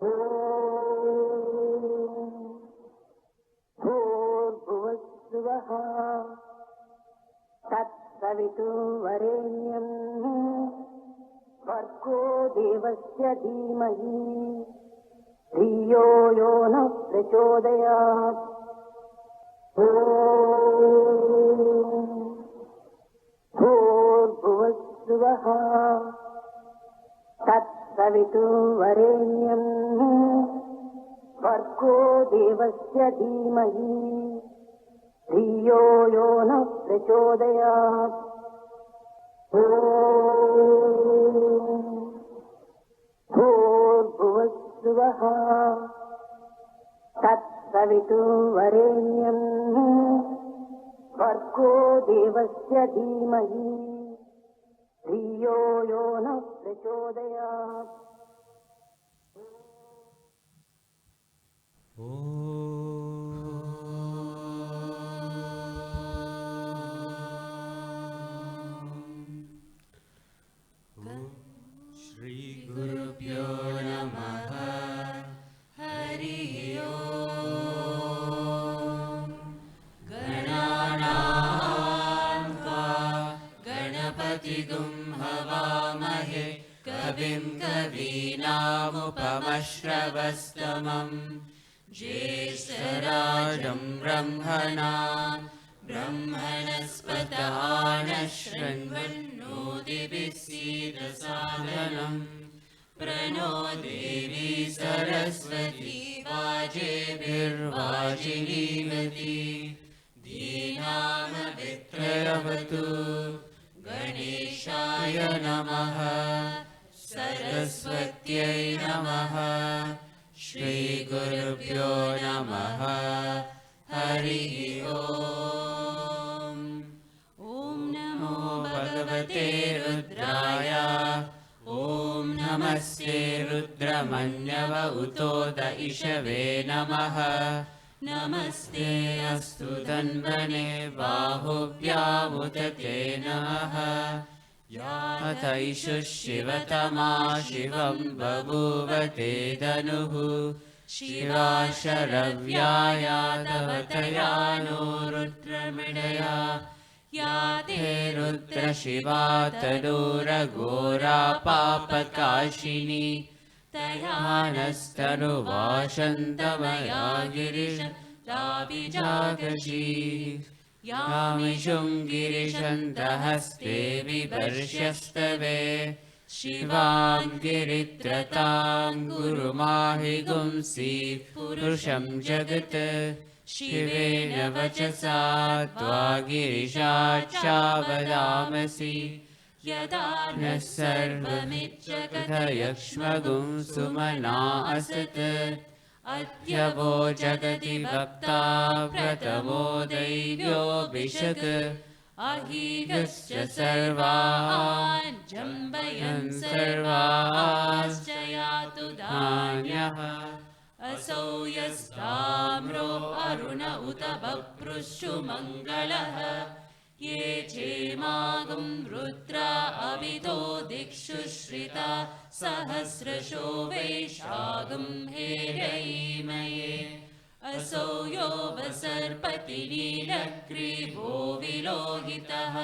भूर्भुवस्सुवः तत्सवितुर्वरेण्यं भर्गो देवस्य धीमहि धियो यो नः प्रचोदयात्। भूर्भुवस्सुवः तत्सवितुर्वरेण्यं भर्गो देवस्य धीमहि धियो यो नः प्रचोदयात्। भूर्भुवस्सुवः तत्सवितुर्वरेण्यं भर्गो देवस्य धीमहि धियो यो नः प्रचोदयात्। श्री गुरुभ्यो नमः। हरि ओम्। गणानां त्वा गणपतिगुं हवामहे कविं कवीनामुपमश्रवस्तमम् ज्येष्ठराजं ब्रह्मणां ब्रह्मणस्पत आनशृण्वन्नोतिभिः सीदसादनम् प्रणो देवी सरस्वती वाजेभिर्वाजिनीवती धीनामवित्रयवतु। गणेशाय नमः सरस्वत्यै नमः। श्रीगुरुभ्यो नमः। हरि ओम्। ॐ नमो भगवते रुद्राय। ॐ नमस्ते रुद्रमन्यव उतोद इषवे नमः। नमस्ते अस्तु तन्वने बाहुभ्यामुदते नमः। यात इषुः शिवतमा शिवं बभूव ते धनुः शिवा शरव्यायातवतया नो रुद्रमिडया। या ते रुद्रशिवा तनूरघोरा पापकाशिनी तया नस्तनुवाशन्तमया गिरिशन्ताभिजागशी। यामिषुं गिरिशन्तहस्ते बिभर्ष्यस्तवे शिवां गिरित्रतां गुरुमाहि गुंसीः पुरुषं जगत्। शिवेन वचसा त्वा गिरिशाच्छावदामसि यदा नः सर्वमिच्छकथयक्ष्मगुं सुमना असत्। अद्य वो जगति भक्ता प्रथमो दैव्योऽभिषक्। अहीगश्च सर्वान् जम्बयन् सर्वाश्च यातु धान्यः। असौ यस्ताम्रो अरुण उत बभ्रुश्चु मङ्गलः। ये चेमागुं रुद्रा अविदो दिक्षु श्रिता सहस्रशो वैशागुं हेरयीमये। असौ यो वसर्पति नीलग्रीवो विलोहितः।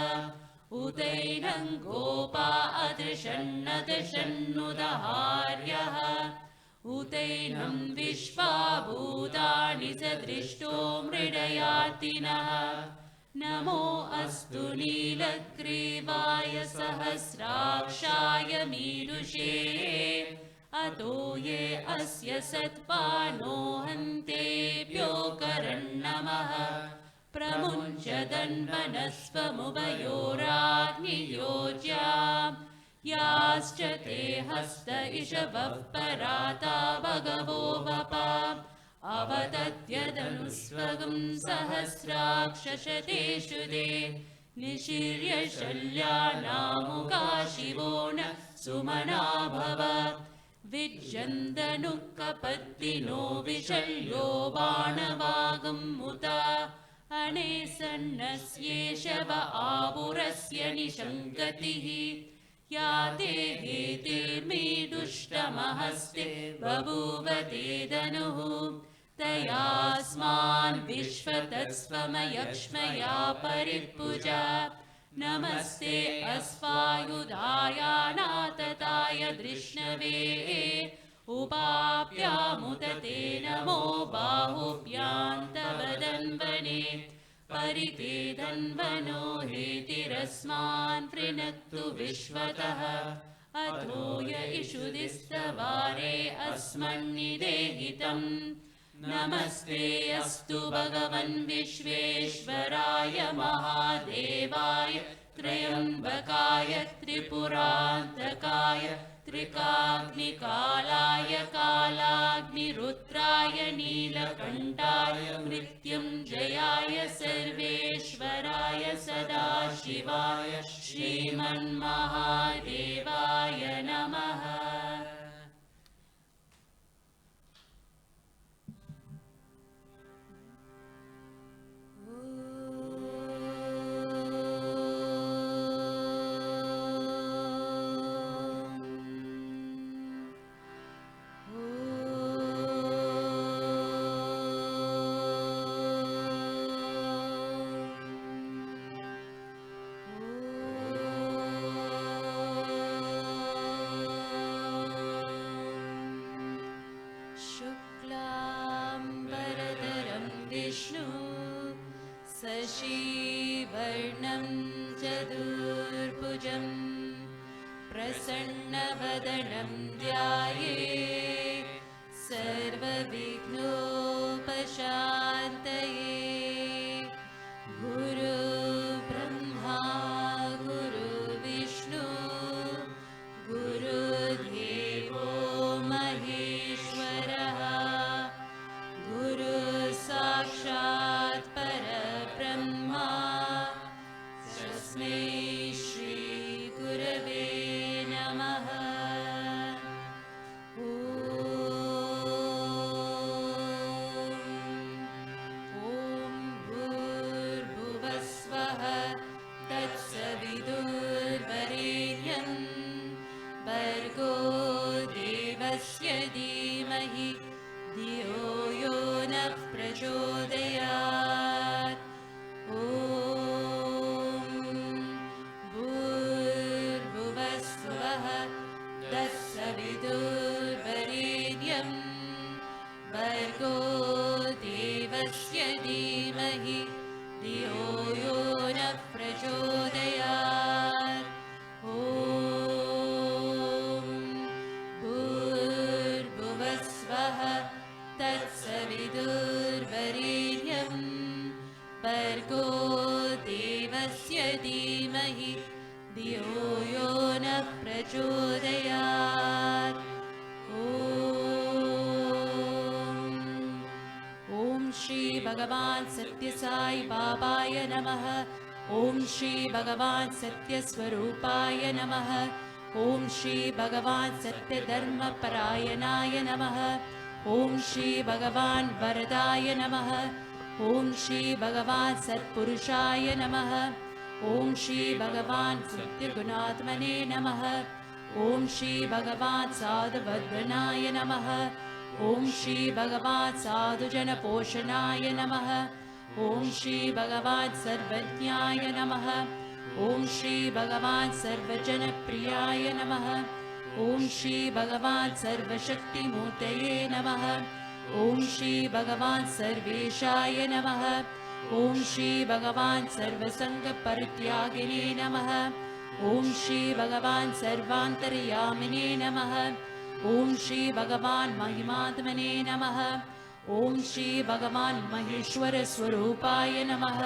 उदैनं गोपा अदृशन्नदृशन्नुदहार्यः। उदैनं विश्वा भूतानि स दृष्टो मृडयातिनः। नमो अस्तु नीलग्रीवाय सहस्राक्षाय मीनुषे। अतो ये अस्य सत्पानो हन्तेभ्यो करन्नमः। प्रमुञ्चदन्वनस्वमुभयोराग्नियोज्याम्। याश्च ते हस्त इषवः पराता भगवो वपा। अवदत्यदनुस्वगं सहस्राक्षशतेषु ते। निशीर्य शल्यानामुका शिवो न सुमना भव। विज्जन्दनुकपत्तिनो विशल्यो बाणवागं मुता। अनेसन्नस्येषव आपुरस्य निशङ्गतिः। या ते हेतिर्मीदुष्टमहस्ते बभूव ते धनुः तयास्मान् विश्वतस्त्वमयक्ष्मया परिपूजा नमस्ते अस्वायुधायानातताय दृष्णवे उपाप्यामुत ते नमो बाहुभ्यान्तवदन्वने परिते धन्वनो हेतिरस्मान् वृणक्तु विश्वतः अथो य इषुदिस्तवारे अस्मन्निदेहितम् नमस्ते अस्तु भगवन् विश्वेश्वराय महादेवाय त्र्यम्बकाय त्रिपुरान्तकाय त्रिकाग्निकालाय कालाग्निरुद्राय नीलकण्ठाय मृत्युञ्जयाय सर्वेश्वराय सदाशिवाय श्रीमन्महादेवाय नमः। शशिवर्णं चतुर्भुजं प्रसन्नवदनं ध्यायेत् सर्वविघ्नोपशान्तये। गुरुब्रह्मा गुरुविष्णु गुरुदेवो महेश्वरः गुरुसाक्षात् परब्रह्मा तस्मै श्रीगुरवे नमः। ॐ भूर्भुवस्वः तत्सवितुर्वरेण्यं भर्गो देवस्य धीमहि धियो यो नः प्रचोदयात्। ॐ भूर्भुवस्वः तत्सवितुर्वरेण्यं भर्गो देवस्य धीमहि धियो यो नः प्रचोदयात्। ॐ भूर्भुवस्वः तत्सवितुर्वरेण्यं भर्गो देवस्य धीमहि धियो यो नः प्रचोदयात्। ॐ श्री भगवान् सत्यसाई बाबाय नमः। ॐ श्री भगवान् सत्यस्वरूपाय नमः। ॐ श्री भगवान् सत्यधर्मपरायणाय नमः। ॐ श्री भगवान् वरदाय नमः। ॐ श्री भगवान् सत्पुरुषाय नमः। ॐ श्री भगवान् सत्यगुणात्मने नमः। ॐ श्री भगवान् साधुवद्गणाय नमः। ॐ श्री भगवान् साधुजनपोषणाय नमः। ॐ श्री भगवान् सर्वज्ञाय नमः। ॐ श्री भगवान् सर्वजनप्रियाय नमः। ॐ श्री भगवान् सर्वशक्तिमूर्तये नमः। ॐ श्री भगवान् सर्वेशाय नमः। ॐ श्री भगवान् सर्वसङ्गपरित्यागिने नमः। ॐ श्री भगवान् सर्वान्तर्यामिने नमः। ॐ श्री भगवान् महिमात्मने नमः। ॐ श्री भगवान् महेश्वरस्वरूपाय नमः।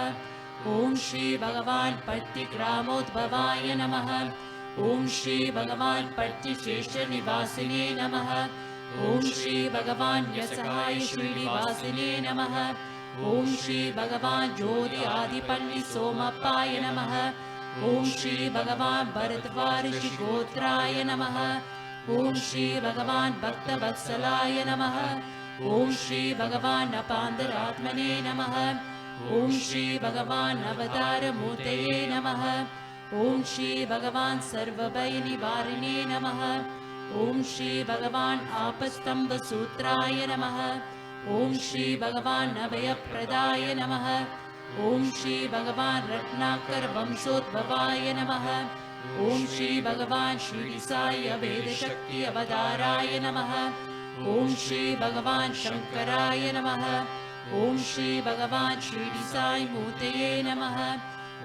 ॐ श्री भगवान् पट्टिग्रामोद्भवाय नमः। ॐ श्री भगवान् पट्टिशेषनिवासिने नमः। ॐ श्री भगवान् यसहाय श्रीनिवासिने नमः। ॐ श्री भगवान् ज्योति आदिपल्लि सोमप्पाय नमः। ॐ श्री भगवान् भरद्वारिषिगोत्राय नमः। ॐ श्री भगवान् भक्तवत्सलाय नमः। ॐ श्री भगवान् अपान्तरात्मने नमः। ॐ श्री भगवान् अवतारमूर्तये नमः। ॐ श्री भगवान् सर्वभय निवारिणे नमः ॐ श्री भगवान् आपस्तम्भसूत्राय नमः ॐ श्री भगवान् अभयप्रदाय नमः ॐ श्री भगवान् रत्नाकर वंशोद्भवाय नमः ॐ श्री भगवान् श्री साई अभेदशक्ति अवताराय नमः ॐ श्री भगवान् शंकराय नमः ॐ श्री भगवान् श्री साई मूर्तये नमः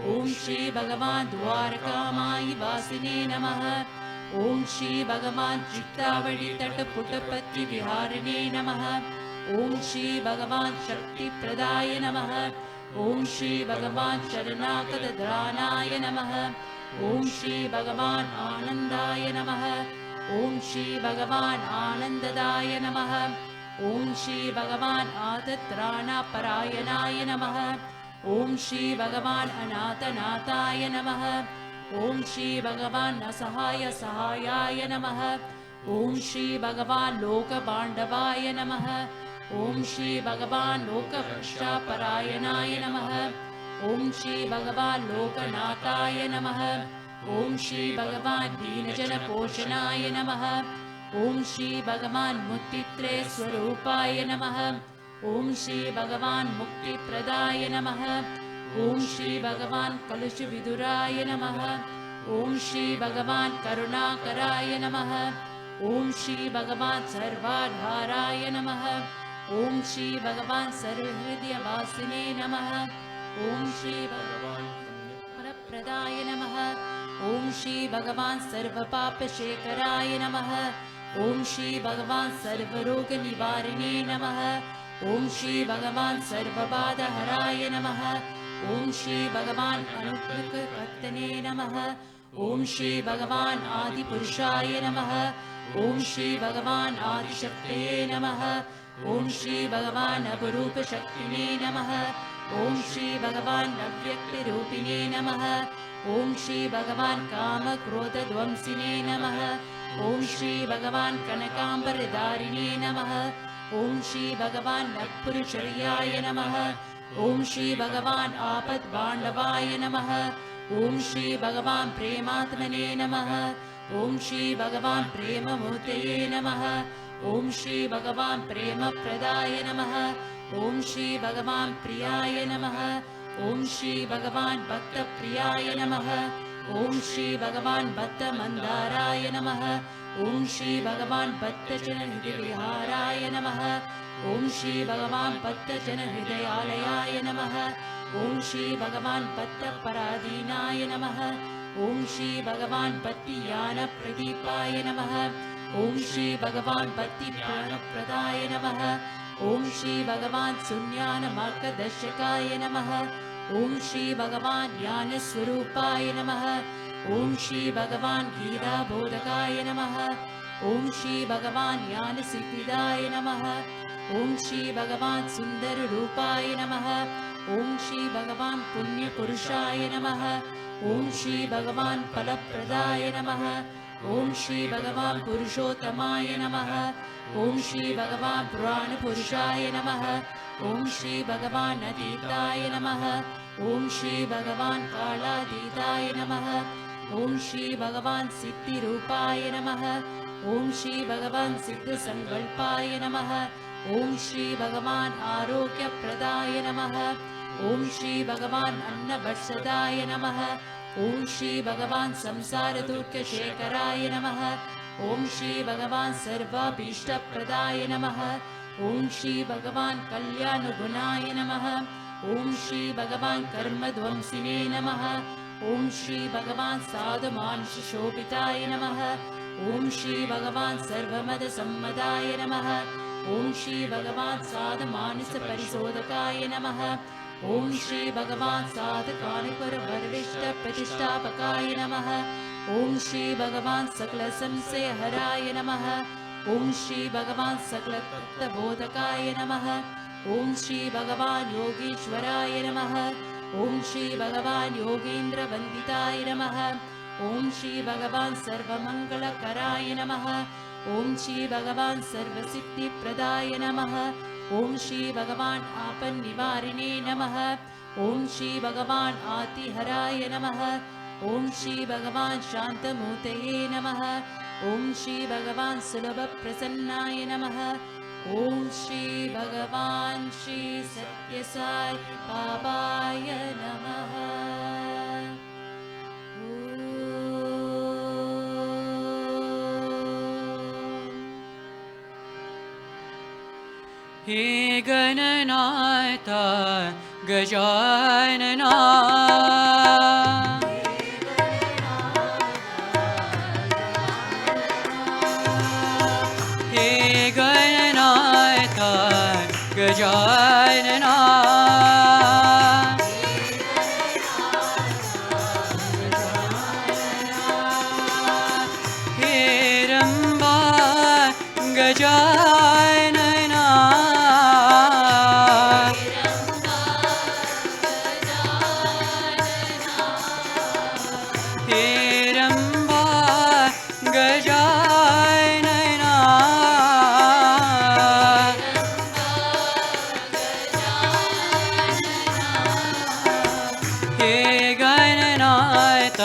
ॐ श्री भगवान् द्वारकामायि वासिने नमः ॐ श्री भगवान् चित्तावळि तटपुटपति विहारिणे नमः ॐ श्री भगवान् शक्तिप्रदाय नमः ॐ श्री भगवान् शरणागतधरानाय नमः ॐ श्री भगवान् आनन्दाय नमः ॐ श्री भगवान् आनन्ददाय नमः ॐ श्री भगवान् आदत्राणपरायणाय नमः ॐ श्री भगवान् अनाथनाथाय नमः ॐ श्री भगवान् असहाय सहायाय नमः ॐ श्री भगवान् लोकबान्धवाय नमः ॐ श्री भगवान् लोकभ्रष्टापरायणाय नमः ॐ श्री भगवान् लोकनाथाय नमः ॐ श्री भगवान् दीनजनपोषणाय नमः ॐ श्री भगवान् मुक्तित्रय स्वरूपाय नमः ॐ श्री भगवान् मुक्तिप्रदाय नमः ॐ श्री भगवान् कलुषविदुराय नमः ॐ श्री भगवान् करुणाकराय नमः ॐ श्री भगवान् सर्वाधाराय नमः ॐ श्री भगवान् सर्वहृदयवासिने नमः ॐ श्री भगवान् वरप्रदाय नमः ॐ श्री भगवान् सर्वपापशेखराय नमः ॐ श्री भगवान् सर्वरोगनिवारिणे नमः ॐ श्री भगवान् सर्वबाधहराय नमः ॐ श्री भगवान् अनुग्रहकर्तने नमः ॐ श्री भगवान् आदिपुरुषाय नमः ॐ श्री भगवान् आदिशक्तये नमः ॐ श्री भगवान् अपरूपशक्तिने नमः ॐ श्री भगवान् अव्यक्तरूपिणे नमः ॐ श्री भगवान् कामक्रोधध्वंसिने नमः ॐ श्री भगवान् कनकाम्बरधारिणे नमः ॐ श्री भगवान् नपुरुषर्याय नमः ॐ श्री भगवान् आपद्बान्धवाय नमः ॐ श्री भगवान् प्रेमात्मने नमः ॐ श्री भगवान् प्रेममूर्तये नमः ॐ श्री भगवान् प्रेमप्रदाय नमः ॐ श्री भगवान् प्रियाय नमः ॐ श्री भगवान् भक्तप्रियाय नमः ॐ श्री भगवान् भक्तमन्दाराय नमः ॐ श्री भगवान् भक्तजनहृदयविहाराय नमः ॐ श्री भगवान् भक्तजनहृदयालयाय नमः ॐ श्री भगवान् भक्तपराधीनाय नमः ॐ श्री भगवान् भक्तियानप्रदीपाय नमः ॐ श्री भगवान् भक्तिप्राणप्रदाय नमः ॐ श्री भगवान् शून्यानमार्गदर्शकाय नमः ॐ श्री भगवान् ज्ञानस्वरूपाय नमः ॐ श्री भगवान् गीताबोधकाय नमः ॐ श्री भगवान् ज्ञानसिद्धिदाय नमः ॐ श्री भगवान् सुन्दररूपाय नमः ॐ श्री भगवान् पुण्यपुरुषाय नमः ॐ श्री भगवान् फलप्रदाय नमः ॐ श्री भगवान् पुरुषोत्तमाय नमः ॐ श्री भगवान् पुराणपुरुषाय नमः ॐ श्री भगवान् अतीताय नमः ॐ श्री भगवान् कालातीताय नमः ॐ श्री भगवान् सिद्धिरूपाय नमः ॐ श्री भगवान् सिद्धसङ्कल्पाय नमः ॐ श्री भगवान् आरोग्यप्रदाय नमः ॐ श्री भगवान् अन्नभक्षदाय नमः ॐ श्री भगवान् संसारदुःखशेखराय नमः ॐ श्री भगवान् सर्वाभीष्टप्रदाय नमः ॐ श्री भगवान् कल्याणगुणाय नमः ॐ श्री भगवान् कर्मध्वंसिने नमः ॐ श्री भगवान् साधुमांसशोभिताय नमः ॐ श्री भगवान् सर्वमतसम्मताय नमः ॐ श्री भगवान् साधुमानसपरिशोधकाय नमः ॐ श्री भगवान् साधकानिपुरवरविष्टप्रतिष्ठापकाय नमः ॐ श्री भगवान् सकलसंशयहराय नमः ॐ श्री भगवान् सकलतत्त्वबोधकाय नमः ॐ श्री भगवान् योगीश्वराय नमः ॐ श्री भगवान् योगीन्द्रवन्दिताय नमः ॐ श्री भगवान् सर्वमङ्गलकराय नमः ॐ श्री भगवान् सर्वसिद्धिप्रदाय नमः ॐ श्री भगवान् आपन्निवारिणे नमः ॐ श्री भगवान् आतिहराय नमः ॐ श्री भगवान् शान्तमूर्तये नमः ॐ श्री भगवान् सुलभप्रसन्नाय नमः ॐ श्री भगवान् श्री सत्यसाई बाबाय नमः हे गणनाथ गजानना हे गणनाथ गजानना हे रंबा गजानना हे रंबा गजानना हे गणनाथ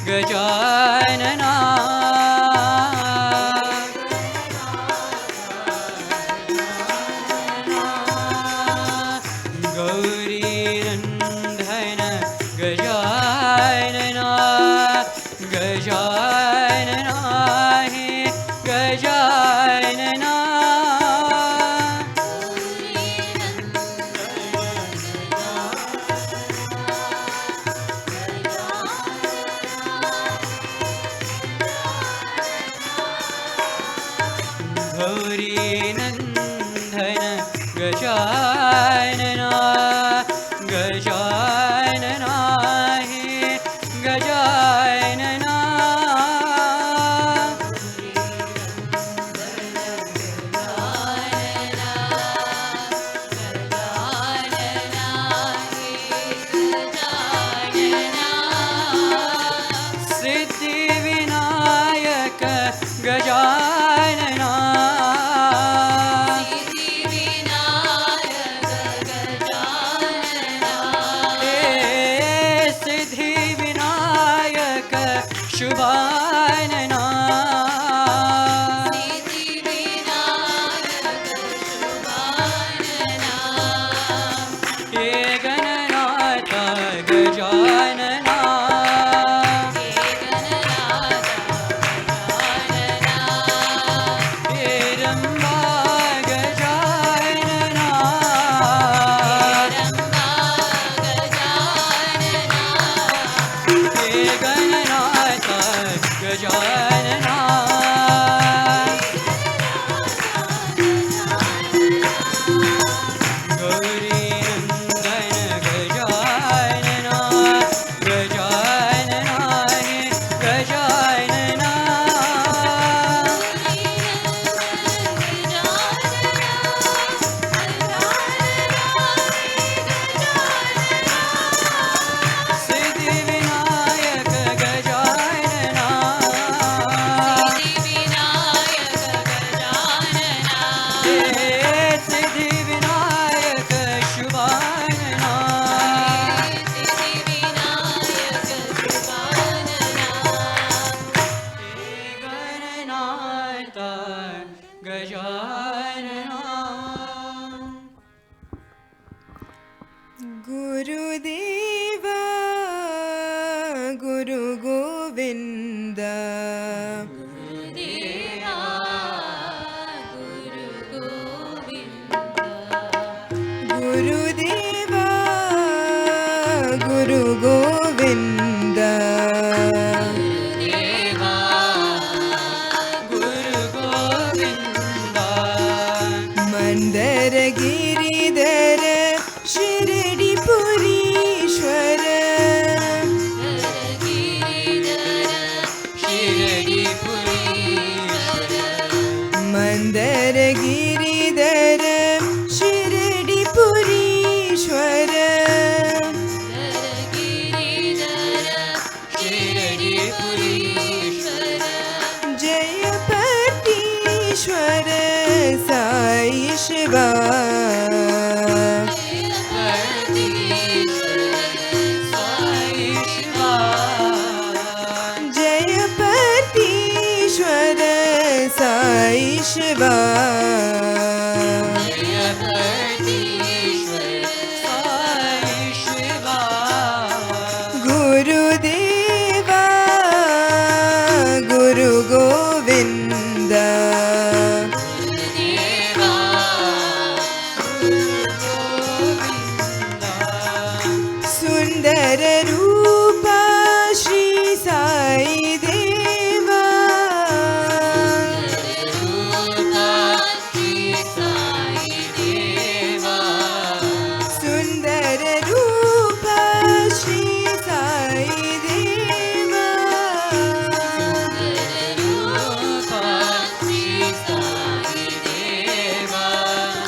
गजानना गौरीनन्दन गजानना गजानना हे गजानना गौरीनन्दन गजानना गजानना हे गजानना सिद्धिविनायक गजानना हे शिवा साई शिवा गुरुदेवा गुरु गोविंद सुंदर रूपा श्री साई देवा सुंदर रूपा श्री साई देवा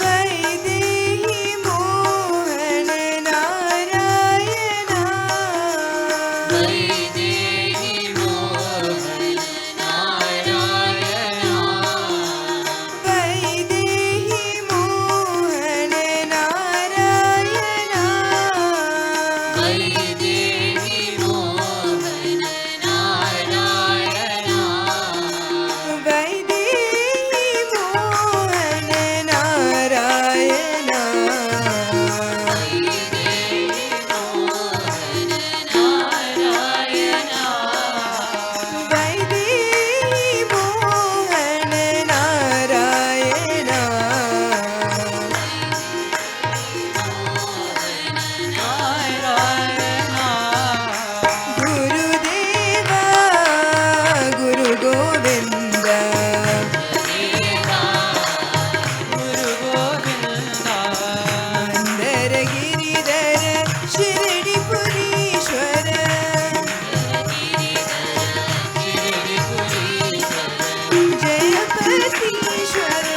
वैदेही मोहन नारायणा वैदेही मोहन नारायणा वैदेही मोहन नारायणा वैदेही मोहन नारायणा गुरुदेवा गुरु गोविंद अंदर गिरिधर शिरडी पुरीश्वर जयपतीश्वर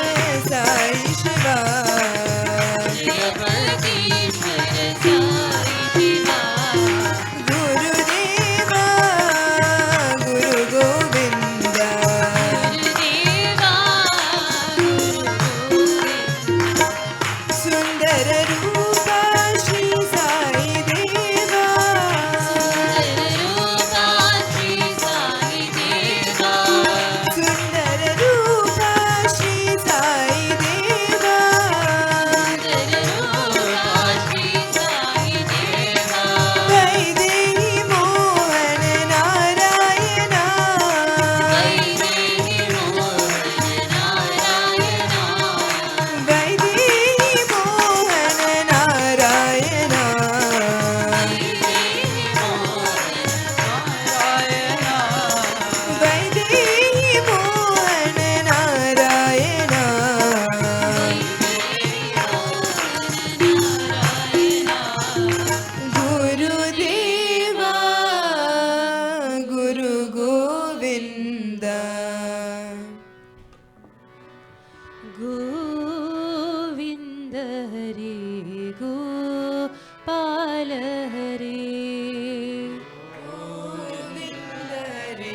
साई शिवा गुरुदेवा गुरु गोविंद सुंदर रूपा श्री साई देवा सुंदर रूपा श्री साई देवा वैदेही मोहन नारायणा वैदेही मोहन नारायणा वैदेही मोहन नारायणा गुरुदेवा गुरु गोविंद गोविन्द हरे गोपाल हरे गोविंद हरे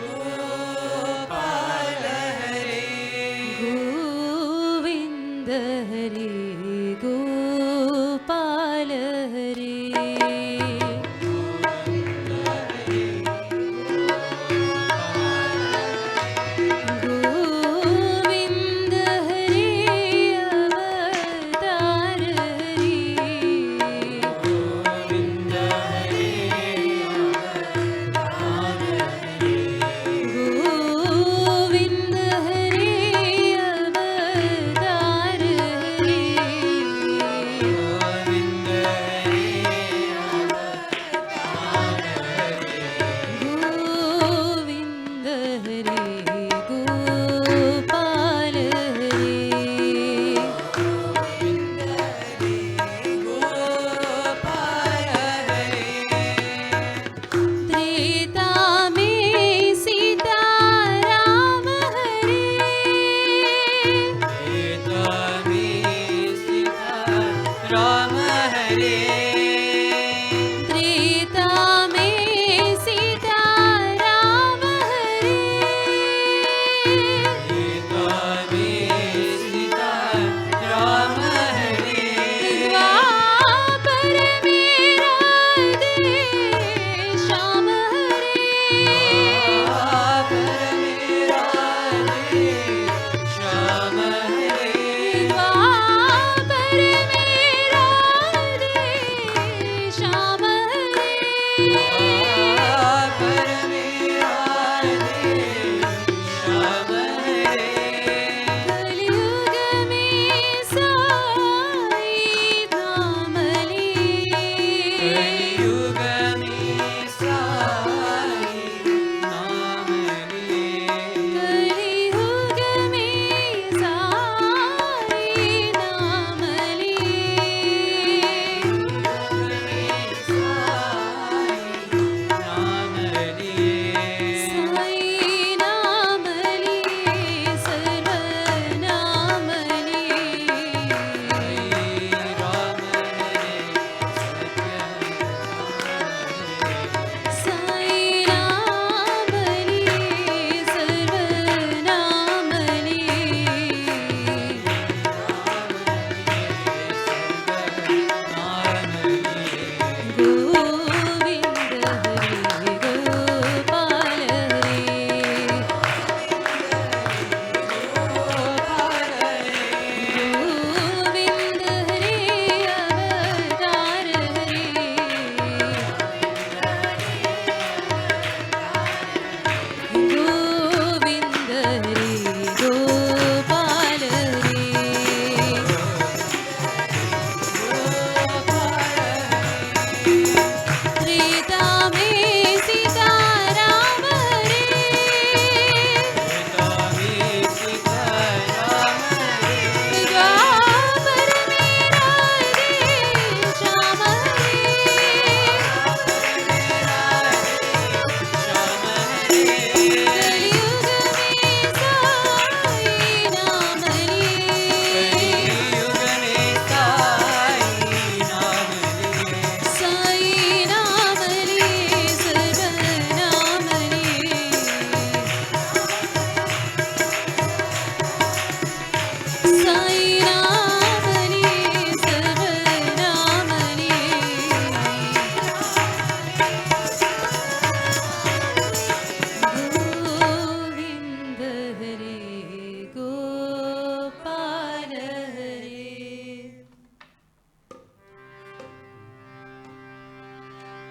गोपाल हरे गोविन्द हरे गोपाल हरे गोविन्द हरे अवतार हरे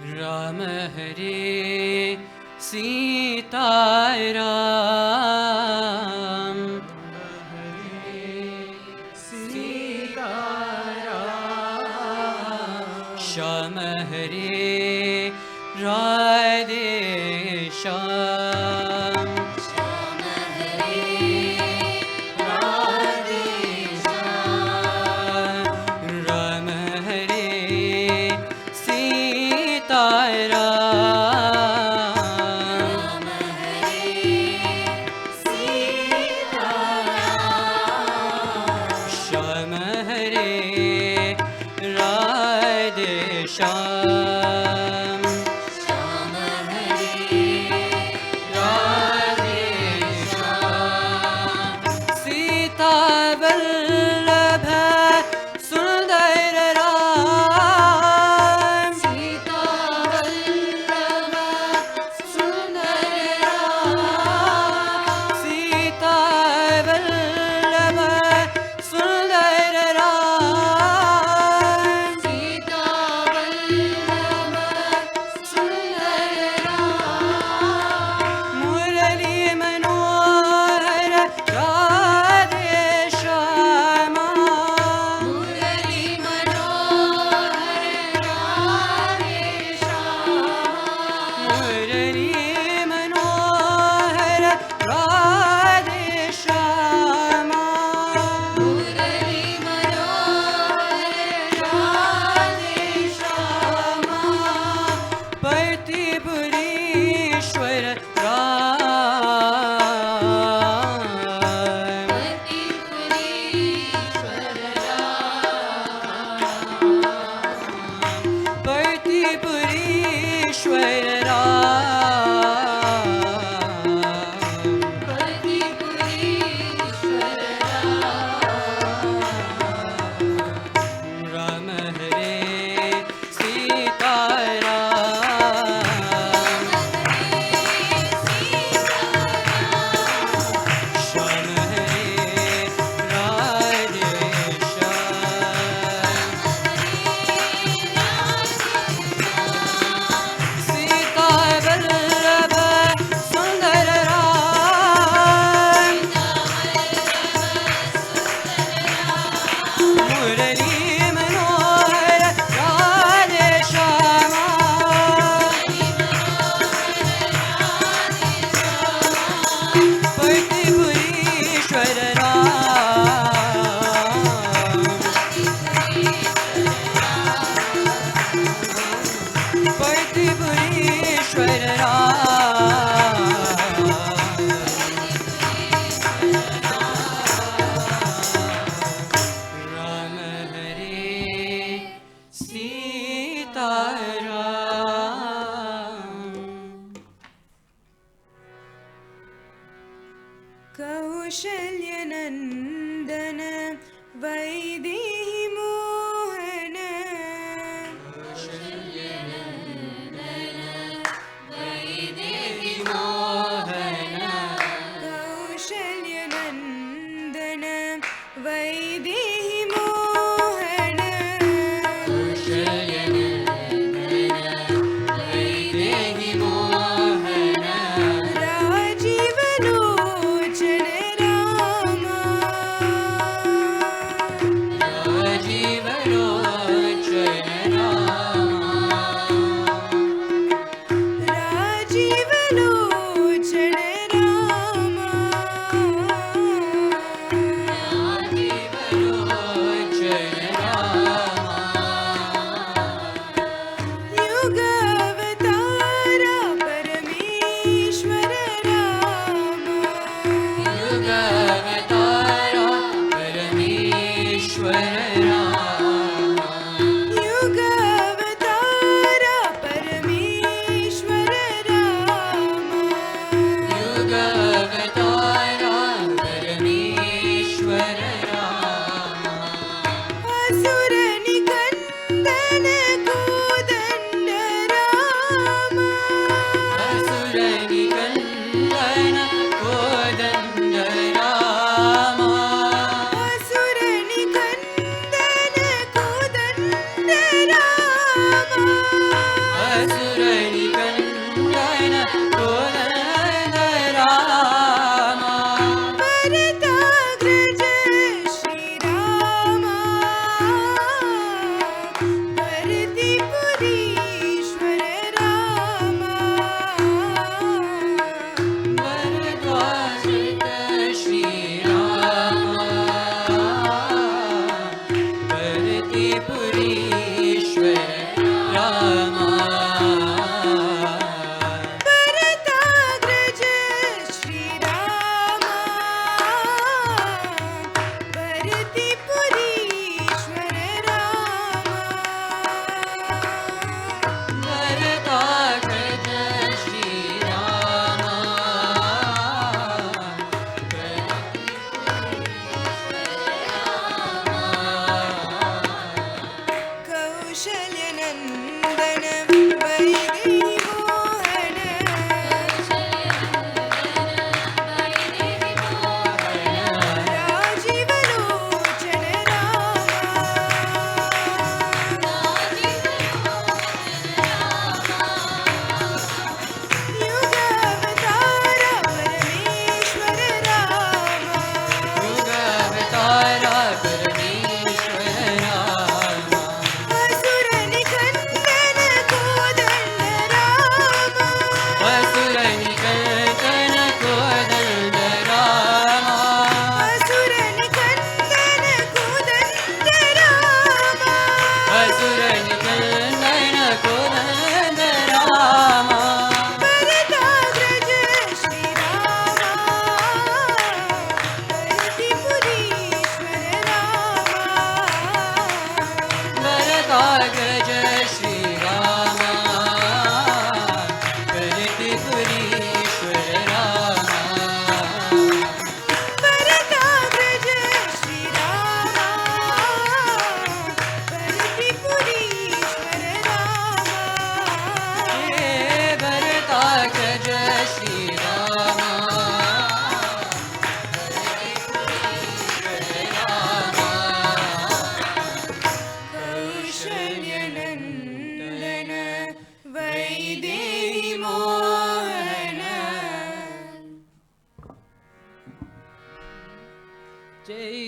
राम हरे सीताराम श्याम हरे राधे श्याम राम हरे सीताराम श्याम हरे राधे श्याम राधे श्याम सीता वल्लभ सुंदर राम सीता वल्लभ सुंदर राम सीता वल्लभ सुंदर राम सीता वल्लभ सुंदर राम मुरली मनोहर राधे श्यामा मुरली मनोहर राधे श्यामा मुरली मनोहर राधे श्यामा मुरली मनोहर राधे श्यामा पतिपुरीश्वर पतिपुरीश्वर राम हरे सीताराम श्याम हरे राधे श्याम सीता वल्लभ सुंदर राम मुरली मनोहर राधे श्यामा पतिपुरीश्वर पतिपुरीश्वर राम हरे सीताराम कौशल्यनन्दन वैदेही मोहन वैदेही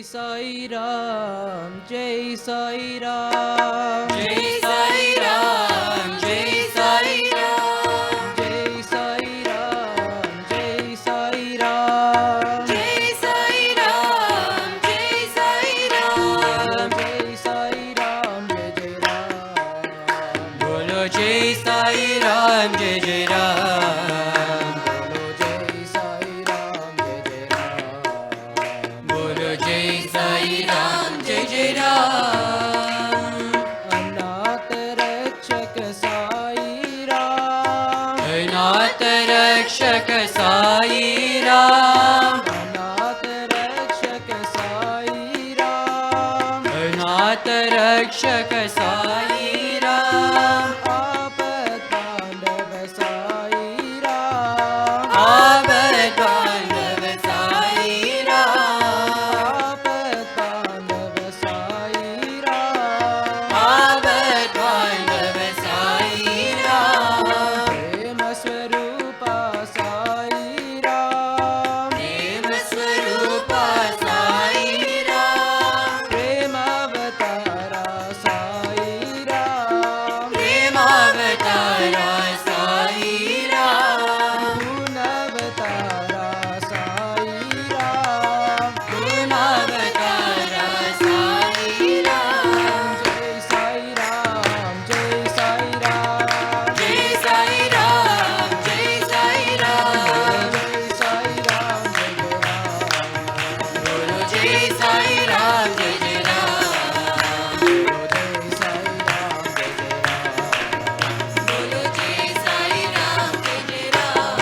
સાઈ રામ જય સાઈ રામ જય સાઈ રામ જય સાઈ રામ જય સાઈ રામ જય સાઈ રામ જય સાઈ રામ જય સાઈ રામ જય સાઈ રામ જય જય રામ બોલો જય સાઈ રામ જય જય રામ બોલો જય સાઈ રામ જય જય રામ બોલો જય સાઈ રામ જય જય રામ અનાથ રક્ષક સાઈ રામ અનાથ રક્ષક સાઈ રામ અનાથ રક્ષક સાઈ રામ અનાથ રક્ષક સાઈ રામ આપત પાંડવ સાઈ રામ આબદ પાંડવ સાઈ રામ આપત પાંડવ સાઈ રામ આબદ પાંડવ સાઈ રામ પ્રેમ સ્વરૂપા સાઈ રામ પ્રેમ સ્વરૂપા સાઈ રામ પ્રેમ અવતારા સાઈ રામ પ્રેમ અવતારા સાઈ રામ ગુણ અવતારા સાઈ રામ ગુણ અવતારા સાઈ રામ જય સાઈ રામ જય સાઈ રામ જય સાઈ રામ જય સાઈ રામ જય સાઈ રામ જય જય રામ બોલો જય સાઈ રામ જય જય રામ જય સાઈ રામ જય જય રામ બોલો જય સાઈ રામ જય જય રામ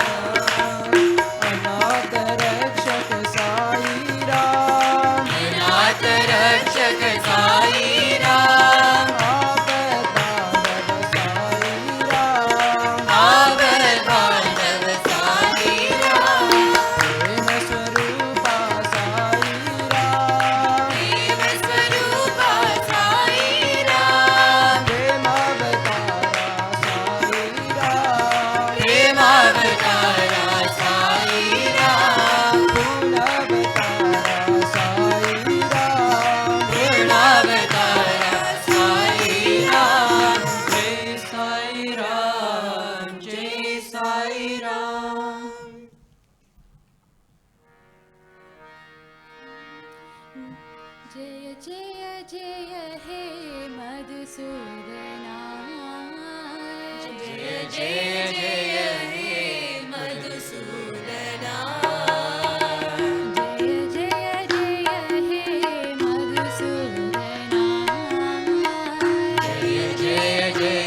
અનાથ રક્ષક સાઈ રામ અનાથ રક્ષક સાઈ રામ આપત પાંડવ સાઈ રામ આબદ પાંડવ સાઈ રામ પ્રેમ સ્વરૂપા સાઈ રામ પ્રેમ સ્વરૂપા સાઈ રામ પ્રેમ અવતારા સાઈ રામ પ્રેમ અવતારા સાઈ રામ ગુણ અવતારા સાઈ રામ ગુણ અવતારા સાઈ રામ જય સાઈ રામ જય સાઈ રામ जय जय जय हे मधुसूदना जय जय जय हे मधुसूदना जय जय जय हे मधुसूदना जय जय जय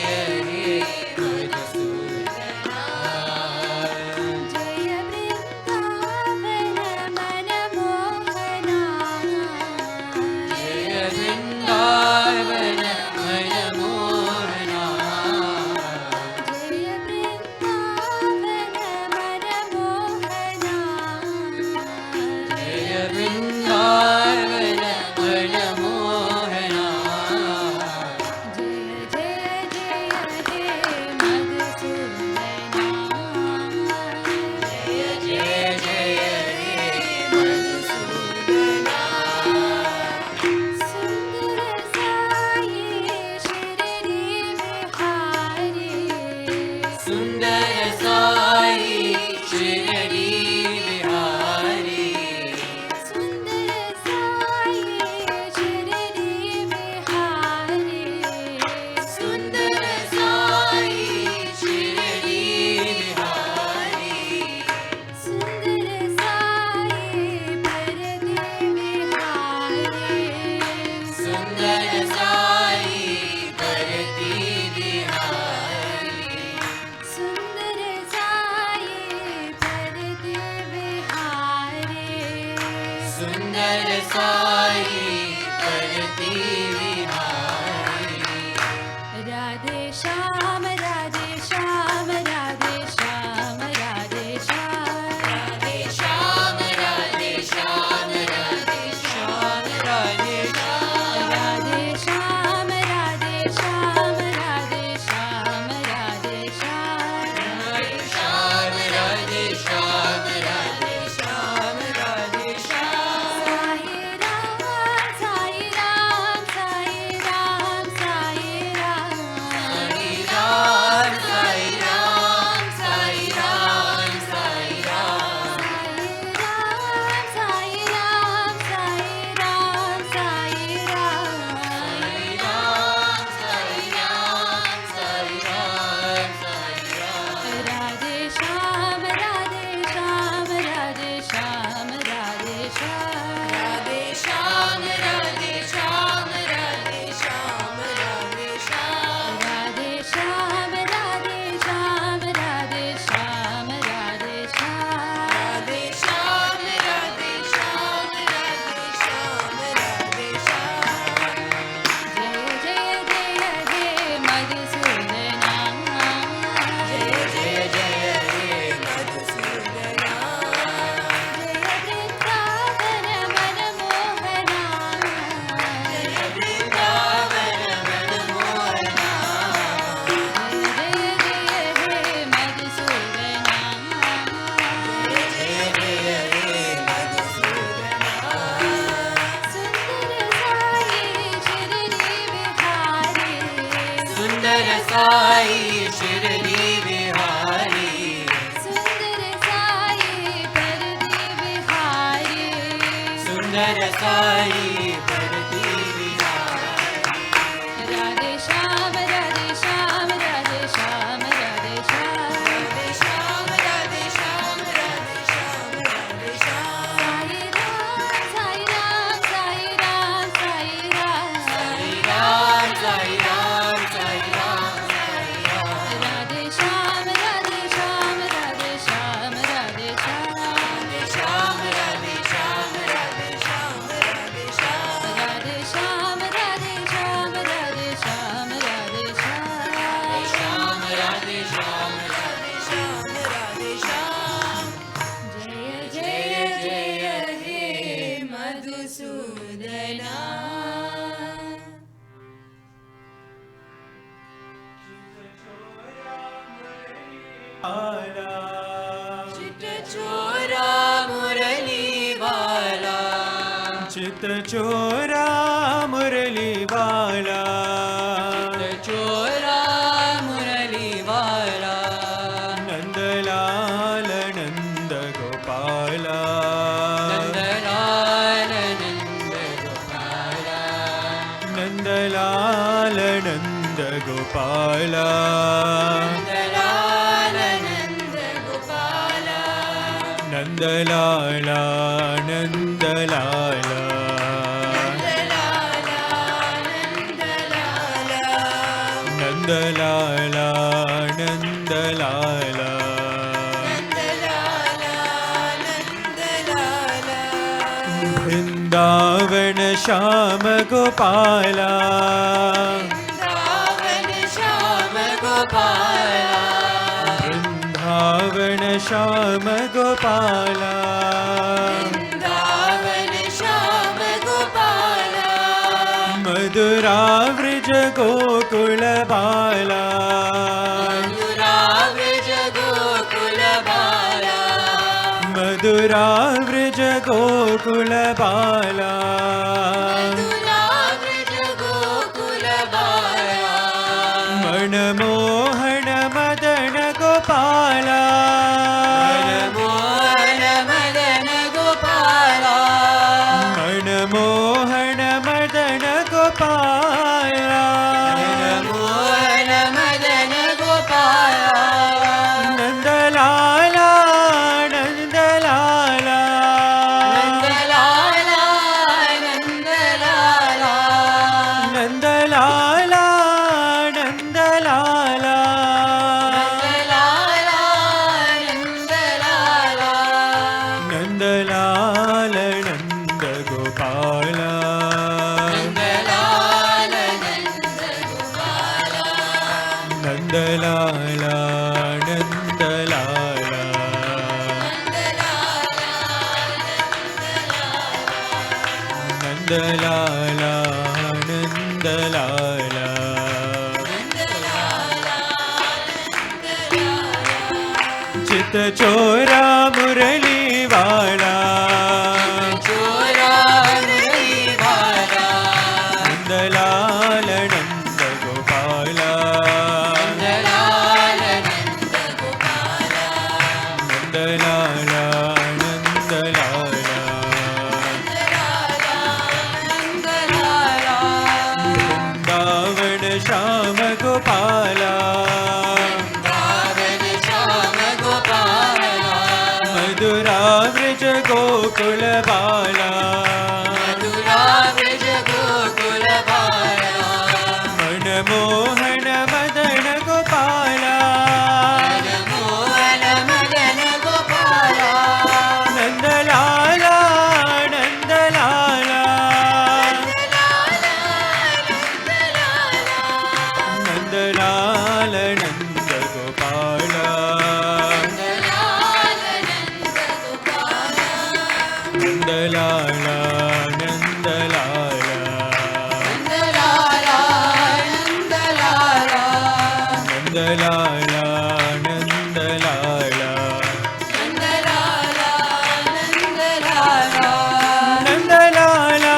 हे मधुसूदना जय वृन्दावन मनमोहना जय वृन्दावन मनमोहना जय साई परती विराज। राधे श्याम राधे श्याम राधे श्याम राधे श्याम राधे श्याम राधे श्याम राधे श्याम राधे श्याम। साई राम साई राम साई राम साई राम साई राम साई राम साई राम। राधे श्याम राधे श्याम राधे श्याम राधे श्याम राधे श्याम राधे श्याम राधे श्याम राधे श्याम। राधे श्याम राधे श्याम राधे श्याम राधे श्याम श्याम राधे श्याम राधे श्याम राधे श्याम। जय जय जय हे मधुसूदना। चित चोरा मुरली वाला। चित चोरा मुरली वाला। चोरा मुरली वाला। नंदलाल नंद गोपाला। नंदलाल नंद गोपाला। नंदलाल नंद गोपाला। नंदलाल नंद गोपाला। नंदलाला नंदलाला। नंदलाला नंदलाला। वृंदावन श्याम गोपाला। वृंदावन श्याम गोपाला। वृंदावन श्याम गोपाला। वृंदावन श्याम गोपाला। मधुरा व्रज गोकुल बाला। मधुरा व्रज गोकुल बाला। मधुरा व्रज गोकुल बाला। मधुरा व्रज गोकुल बाला। मनमोहन मदन गोपाला। मनमोहन मदन गोपाला। मनमोहन मदन गोपाला। मनमोहन मदन गोपाला। नंदलाला नंदलाला। नंदलाला नंदलाला। नंदलाला नंदलाला। नंदलाला नंदलाला। नंदलाल नंद गोपाला। नंदलाल नंद गोपाला। नंदलाला नंदलाला। नंदलाला नंदलाला। चित चोरा मुरली वाला। चोरा मुरली वाला। नंदलाल नंद गोपाला। नंदलाल नंद गोपाला। नंदलाला नंदलाला। नंदलाला। वृंदावन श्याम गोपाला। वृंदावन श्याम गोपाला। मधुरा व्रज गोकुल बाला। मधुरा व्रज गोकुल बाला। मनमोहन मदन गोपाला। मनमोहन मदन गोपाला। नंदलाला नंदलाला। नंदलाल नंद गोपाला। नंदलाला नंदलाला। नंदलाला नंदलाला। नंदलाला नंदलाला। नंदलाला नंदलाला। नंदलाला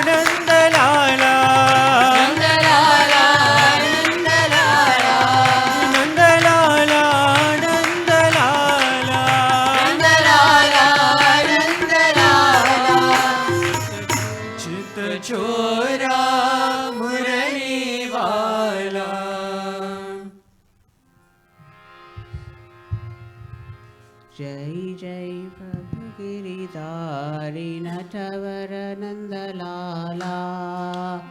नंदलाला। नंदलाला नंदलाला। नंदलाला नंदलाला। नंदलाला नंदलाला। जय जय प्रभु गिरिधारी नटवर नंदलाला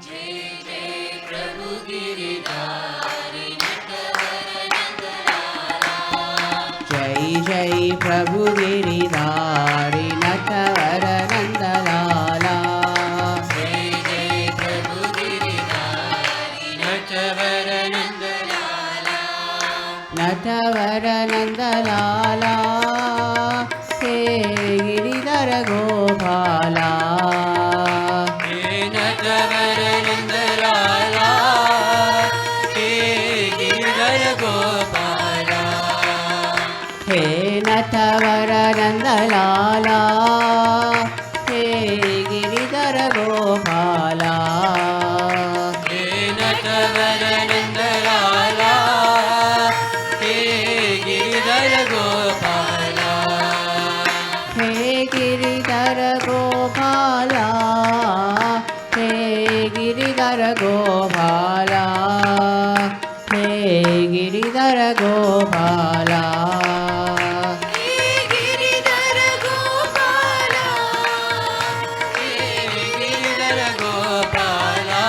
जय जय प्रभु गिरिधारी नटवर नंदलाला जय जय प्रभु गिरिधारी नटवर नंदलाला जय जय प्रभु गिरिधारी नटवर नंदलाला नटवर नंदलाला हे गिरिधर गोपाला हे नटवर नंदलाला हे गिरिधर गोपाला हे नटवर नंदलाला हे गिरिधर गोपाला हे नटवर नंदलाला हे गिरिधर गोपाला हे गिरिधर गोपाला हे गिरिधर गोपाला हे गिरिधर गोपाला गिरिधर गोपाला हे गिरिधर गोपाला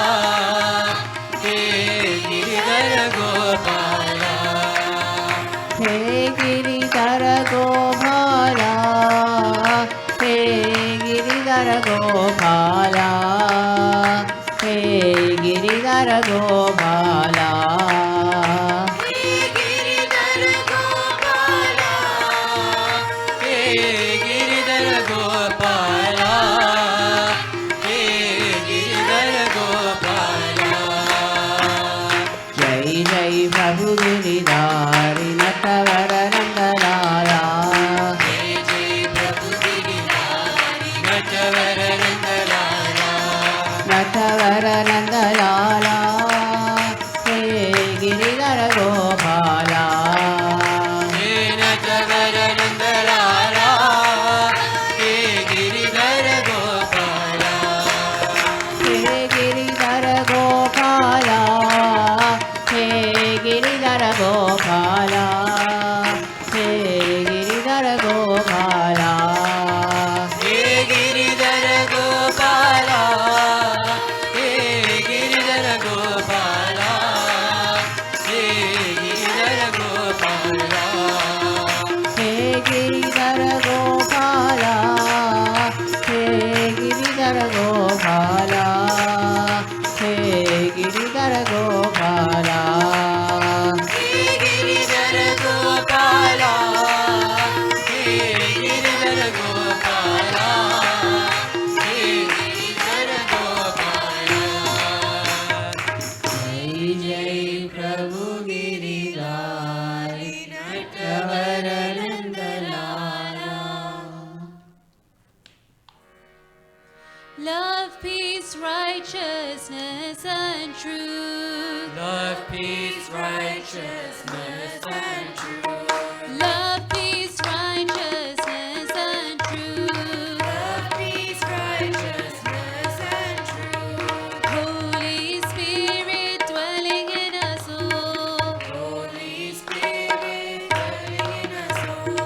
हे गिरिधर गोपाला हे गिरिधर गोपाला हे गिरिधर गोपाला हे गिरिधर गोपाला गिरिधर गोपाला हे गिरिधर गोपाला हे गिरिधर गोपाला जय जय प्रभु गिरिधारी नटवर नंदलाला जय जय प्रभु गिरिधारी नटवर नंदलाला नटवर नंदलाला हे गिरिधर गोपाला हे नटवर नंदलाला हे गिरिधर गोपाला हे गिरिधर गोपाला हे गिरिधर गोपाला हे गिरिधर गोपाला हे गिरिधर गोपाला हे गिरिधर गोपाला हे गिरिधर गोपाला हे गिरिधर गोपाला हे गिरिधर गोपाला हे गिरिधर गोपाला हे गिरिधर गोपाला हे गिरिधर गोपाला हे गिरिधर गोपाला जय जय प्रभु Giridhari Natwar Nandlala Love, peace, righteousness, and truth. Love, peace, righteousness, and truth. Love, peace, righteousness, and truth. Love, peace, righteousness, and truth. Holy Spirit dwelling in us all. Holy Spirit, dwelling in us all.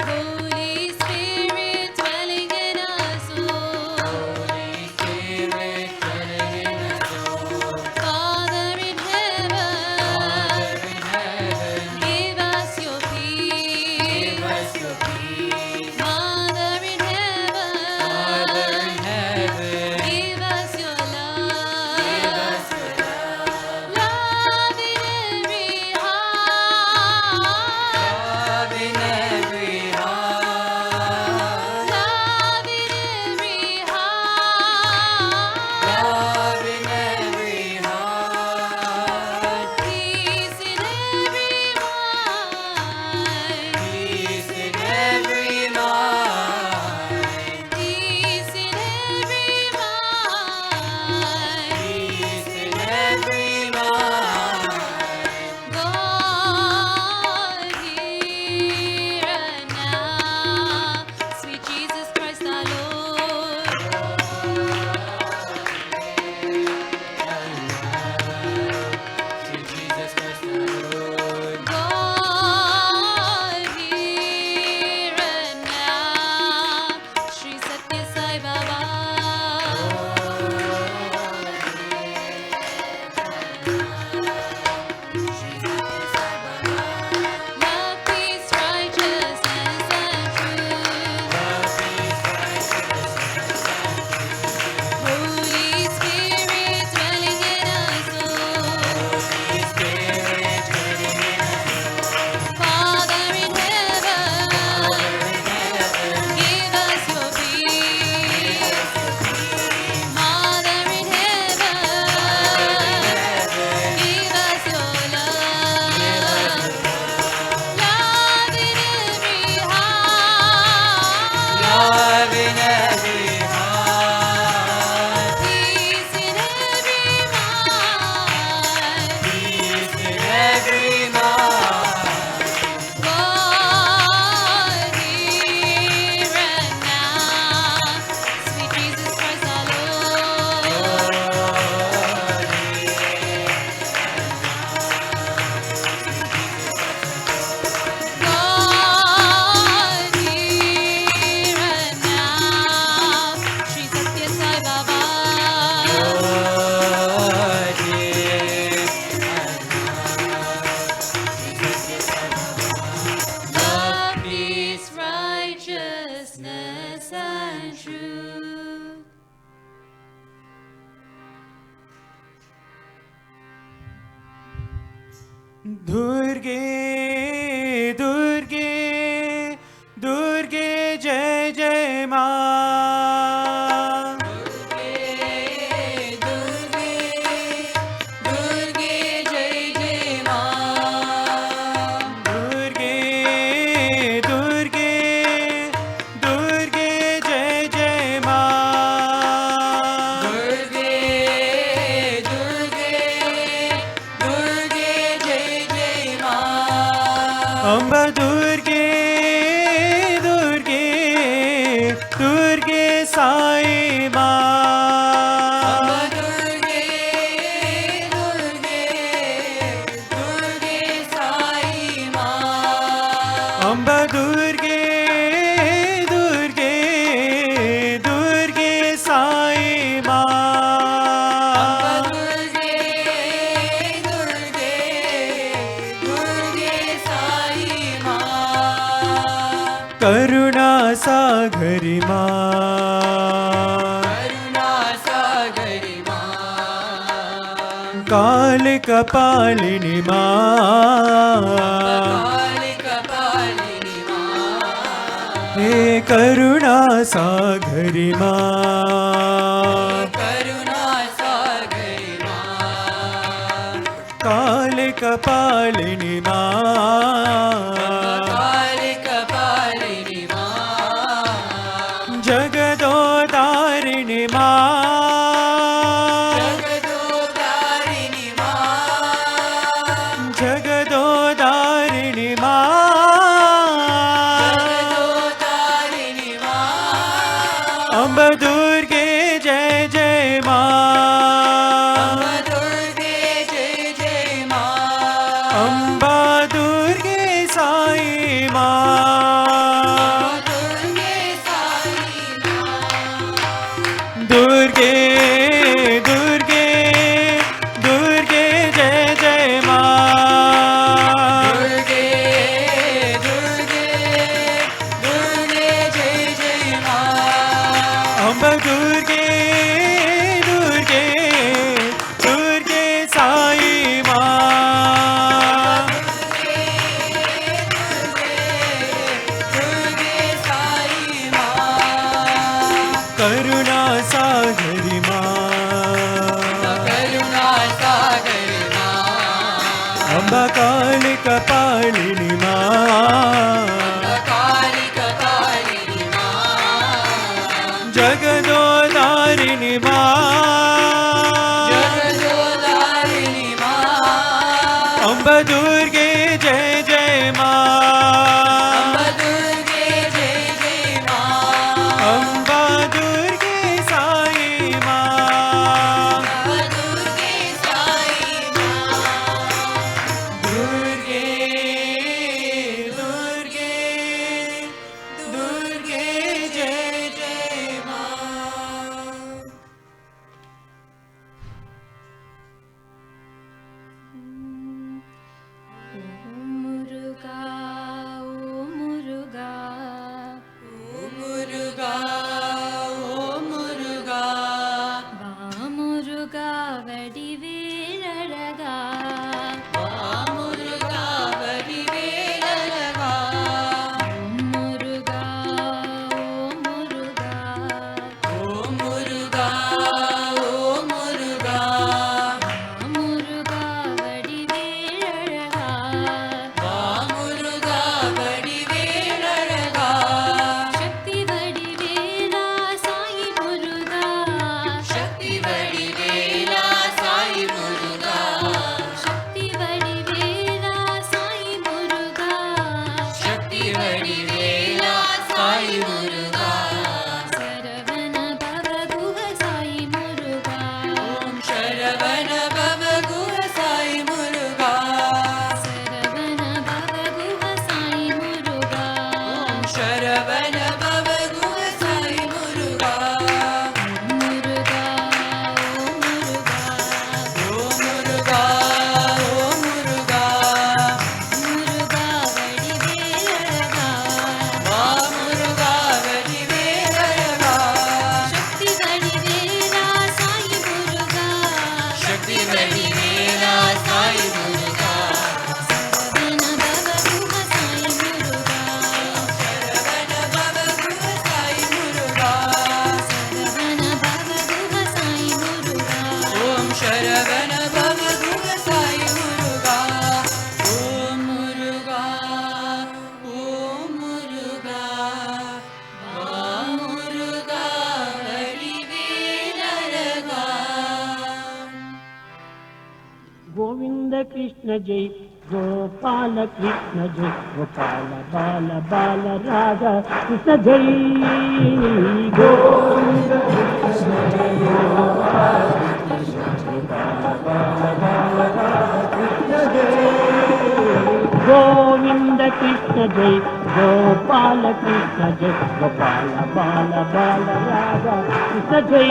Holy Spirit dwelling in us all. Holy Spirit, dwelling in us all. Father in heaven, Father in heaven, दुर्गे दुर्गे दुर्गे जय जय माँ दुर्गे दुर्गे जय जय मां दुर्गे दुर्गे दुर्गे जय जय माँ दुर्गे दुर्गे दुर्गे जय जय मां अम्बा दुर्गे दुर्गे दुर्गे साई माँ दुर्गे दुर्गे दुर्गे साई मां अम्बा दुर्गे दुर्गे दुर्गे साई माँ दुर्गे दुर्गे दुर्गे साई मां करुणा सागरी माँ करुणा सागरी मां काल कपालिनी माँ काल कपालिनी मां हे करुणा सागरी माँ करुणा सागरी मां काल कपालिनी माँ काल कपालिनी मां जगदोदारिणी माँ जगदोदारिणी मां जगदोदारिणी माँ जगदोदारिणी मां अम्ब दुर्गे जय जय माँ दुर्गे जय जय मां अम्बा दुर्गे साई माँ दुर्गे साई दुर्गे दुर्गे दुर्गे जय जय माँ दुर्गे दुर्गे दुर्गे जय जय मां अम्ब दुर्गे दुर्गे दुर्गे साई माँ दुर्गे साई मां करुणा सागरी माँ करुणा सागरी मां अम्बा काल कपालिनी माँ काली कपालिनी मां जगदोदारिणी माँ जगदोदारिणी मां अम्ब दुर्गे जय जय माँ दुर्गे जय जय मां अम्बा दुर्गे साई माँ दुर्गे साई मां कृष्ण जय गोपाल कृष्ण जय गोपाल बाल बाल राधा कृष्ण जय गोविंद कृष्ण जय गोपाल कृष्ण जय बाल बाल राधा कृष्ण जय गोविंद कृष्ण जय गोपाल कृष्ण जय गोपाल बाल बाल राधा कृष्ण जय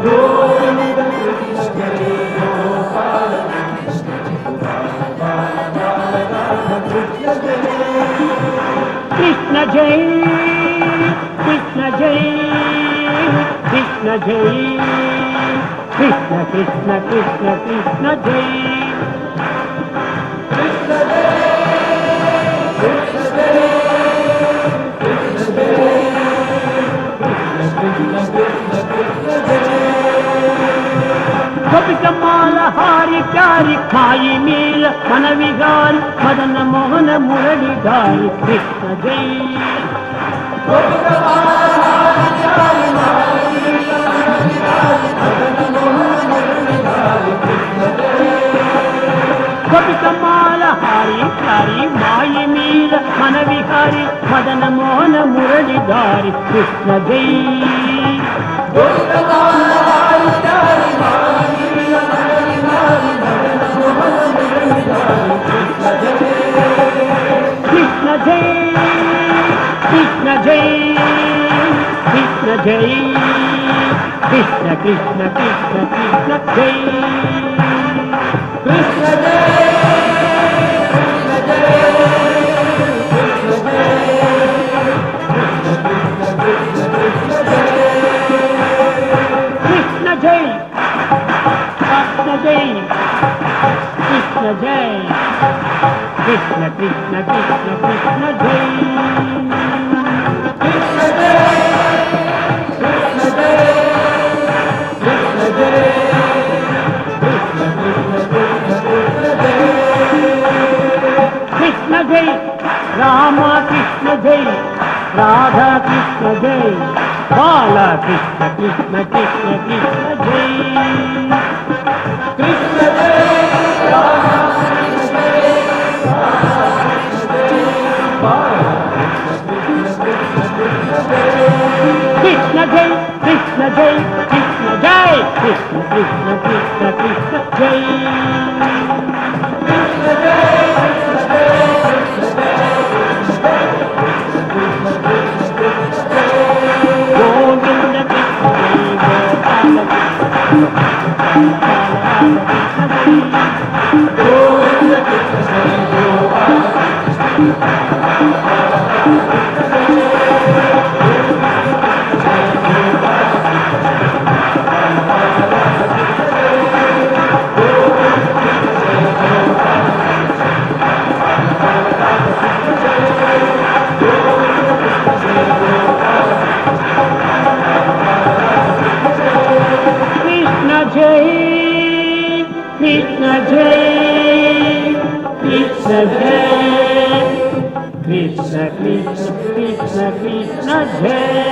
गोविंद कृष्ण जय गोपाल कृष्ण जय गोपाल बाल बाल राधा कृष्ण जय कृष्ण जय कृष्ण जय कृष्ण जय कृष्ण कृष्ण कृष्ण कृष्ण जय गोपिकमाल हारी प्यारी खाई मीर मन विहारी मदन मोहन मुरली धारी कृष्ण जय गोपिकमाल हारी प्यारी माई मीर मन विहारी मदन मोहन मुरली धारी कृष्ण जय कृष्ण जय कृष्ण जय कृष्ण जय कृष्ण कृष्ण कृष्ण कृष्ण जय कृष्ण कृष्ण जय कृष्ण जय कृष्ण जय कृष्ण कृष्ण कृष्ण कृष्ण जय कृष्ण जय राम कृष्ण जय राधा कृष्ण जय बाला कृष्ण कृष्ण कृष्ण कृष्ण जय कृष्ण जय कृष्ण जय कृष्ण जय कृष्ण जय कृष्ण कृष्ण कृष्ण कृष्ण जय गोविंद कृष्ण जय गोपाल कृष्ण जय कृष्ण जय कृष्ण जय कृष्ण कृष्ण कृष्ण कृष्ण जय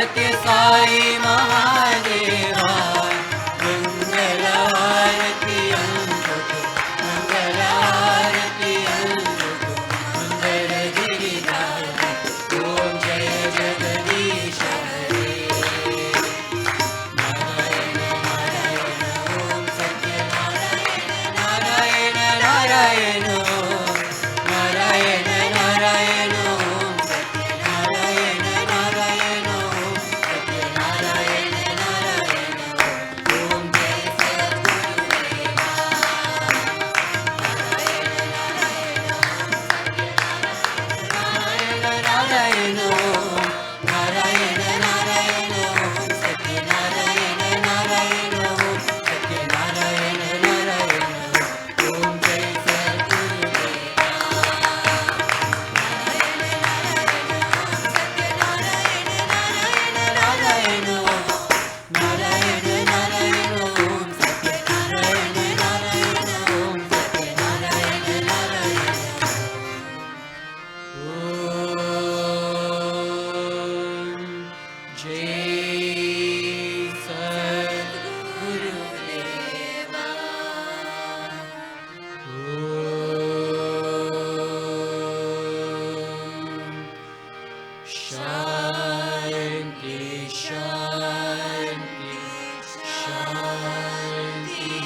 सत्य साई महादेवा मंगलारती अंकुर मंगलारती अंकुर मंगल गिरिधारी ओम जय जगदीश हरे नारायण नारायण ओम सत्य नारायण नारायण नारायण नारायण ओम सत्य नारायण नारायण ओम सत्य नारायण नारायण ओम जय सद्गुरुदेवा नारायण नारायण नारायण ओम सत्य नारायण नारायण ओम सत्य नारायण नारायण ओम जय सद्गुरुदेवा नारायण नारायण नारायण ओम सत्य नारायण नारायण ओम सत्य नारायण नारायण ओम जय सद्गुरुदेवा ओम शांति शांति शांति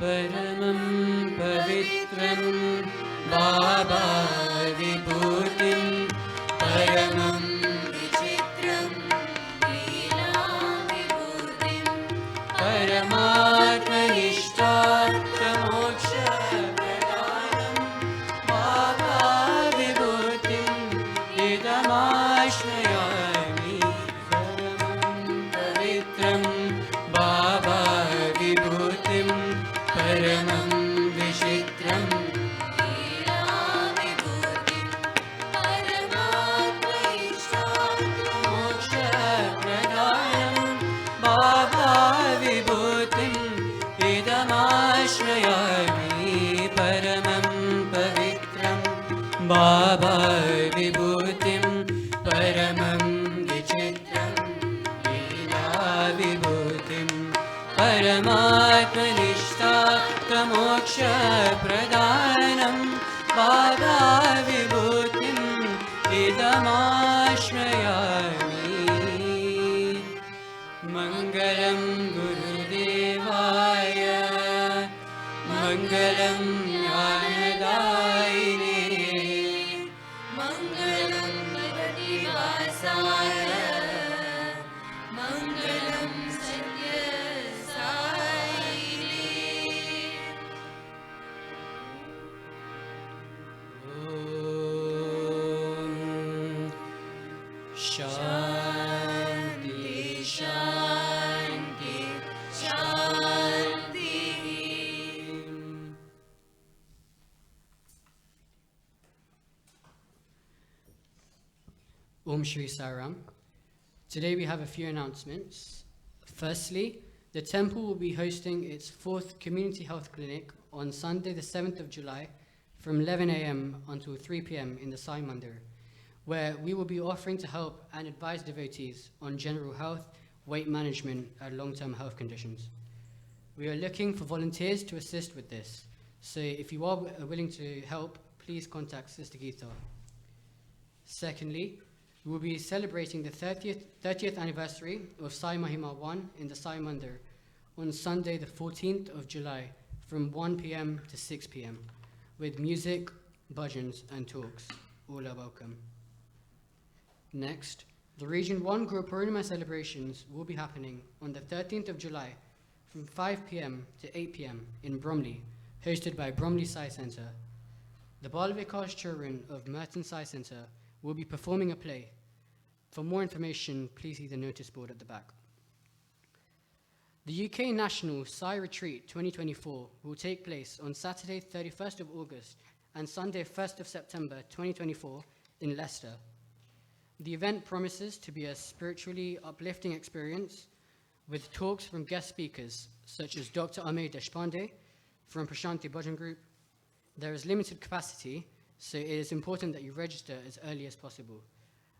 परमं पवित्रं बाबा विभूतिं परमं विचित्रं लीलाविभूतिं परमात्मनिष्ठार्थमोक्षप्रदानं बाबा विभूतिम् इदमाश्रयामि परमं पवित्रं बाबा विभूतिं परमं विचित्रं लीलाविभूतिं परमात्मैष्ठार्थमोक्षप्रदानं मोक्षप्रदानं बाबा विभूतिम् इदमाश्रयामि परमं पवित्रं बाबा विभूतिं परमं विचित्रं लीलाविभूतिं परमात्मनिष्ठार्थमोक्षप्रदानं बाबा विभूतिम् इदमाश्रयामि मङ्गलं गुरुदेवाय मङ्गलं ज्ञानदायिने मङ्गलं भगवतीवासाय मङ्गलं सत्यसायिने ॐ शान्ति शान्ति शान्तिः Om Shri Saram. Today we have a few announcements. Firstly, the temple will be hosting its 4th community health clinic on Sunday the 7th of July from 11 a.m. until 3 p.m. in the Sai Mandir, where we will be offering to help and advise devotees on general health, weight management and long-term health conditions. We are looking for volunteers to assist with this, so if you are willing to help, please contact Sister Geeta. Secondly, we will be celebrating the 30th anniversary of Sai Mahima 1 in the Sai Mandir on Sunday the 14th of July from 1 p.m. to 6 p.m. with music, bhajans and talks. All are welcome. Next, the Region 1 Guru Purnima celebrations will be happening on the 13th of July from 5 p.m. to 8 p.m. in Bromley, hosted by Bromley Sai Centre. The Bal Vikas children of Merton Sai Centre will be performing a play. For more information, please see the notice board at the back. The UK National Sai Retreat 2024 will take place on Saturday 31st of August and Sunday 1st of September 2024 in Leicester. The event promises to be a spiritually uplifting experience with talks from guest speakers such as Dr. Amey Deshpande from Prashanti Bhajan Group. There is limited capacity, so it is important that you register as early as possible.